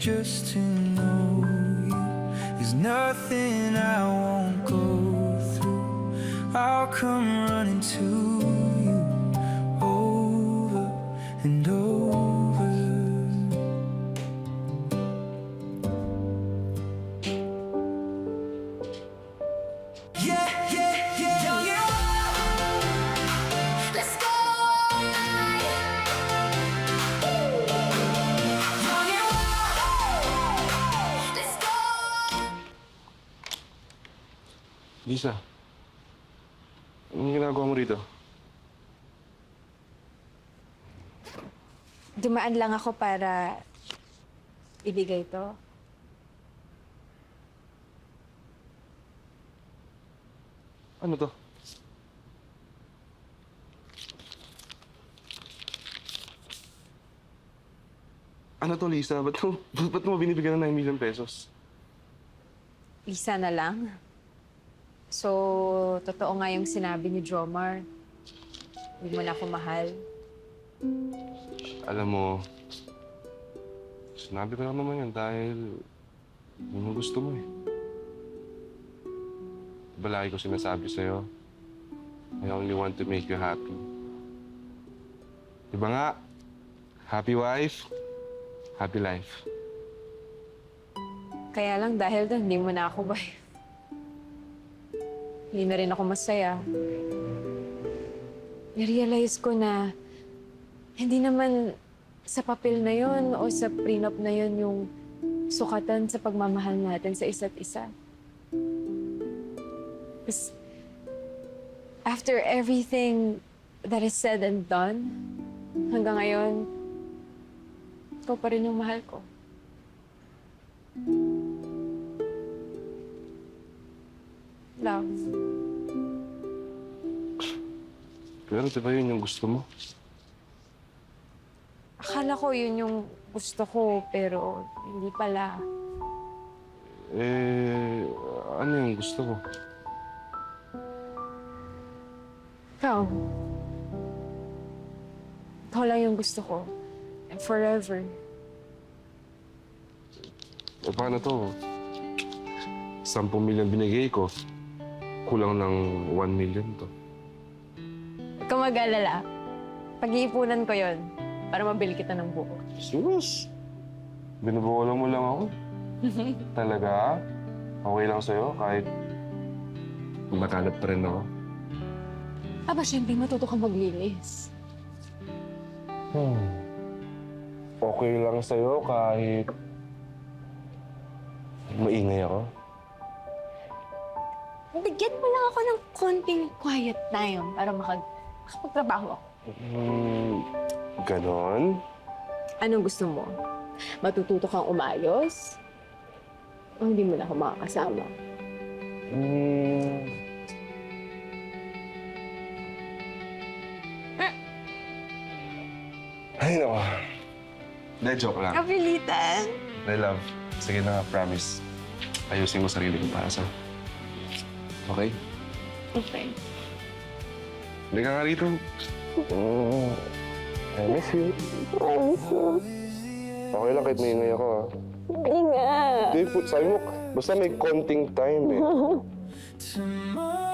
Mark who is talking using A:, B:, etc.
A: just to know you. There's nothing I won't go through. I'll come running to you over and over. Yeah, yeah, yeah, yeah.
B: Let's go all night. Young and wild. Let's go.
C: Lisa, anong ginagawa mo rito?
D: Dumaan lang ako para ibigay to.
C: Ano to? Ano to, Lisa? Ba't mo binibigyan ng 9 million pesos?
D: Isa na lang. So, totoo nga yung sinabi ni Jomar. Hindi mo na ako mahal.
C: Alam mo, sinabi ko lang naman yan dahil yun yung gusto mo eh. Diba lagi ko sinasabi sa'yo, I only want to make you happy. Diba nga, happy wife, happy life.
D: Kaya lang dahil doon, hindi mo na ako ba? Hindi na rin ako masaya. Narealize ko na hindi naman sa papel na yon o sa prenup na yon yung sukatan sa pagmamahal natin sa isa't isa. Because after everything that is said and done, hanggang ngayon, ikaw pa rin yung mahal ko. Love.
C: Pero diba yun yung gusto mo?
D: Akala ko yun yung gusto ko, pero hindi pala.
C: Ano yung gusto ko?
D: Ikaw. Ikaw lang yung gusto ko. And forever.
C: Paano to? 10 million binigay ko. Kulang ng 1 million to.
D: Huwag kang mag-alala. Pag-iipunan ko yon para mabili kita ng buko.
C: Sus! Binubukulan mo lang ako. Talaga? Okay lang sa'yo kahit makalat pa rin ako?
D: Aba, syempre matuto kang maglinis.
C: Okay lang sa'yo kahit maingay ako?
D: Bigyan mo lang ako ng konting quiet time para makapagtrabaho ako.
C: Ganon?
D: Anong gusto mo? Matututo kang umayos? O hindi mo na ako makakasama?
C: Ay, naku. Hindi, joke lang.
D: Kapilitan!
C: My love, sige na nga, promise. Ayusin ko sarili ko para sa'yo. Okay?
D: Okay.
C: Hindi ka nga rito. I miss you.
D: I miss you.
C: Okay lang kahit maingay ako, ha?
D: Hindi nga.
C: Hindi, sabi mo, basta may konting time, eh.
A: Tomorrow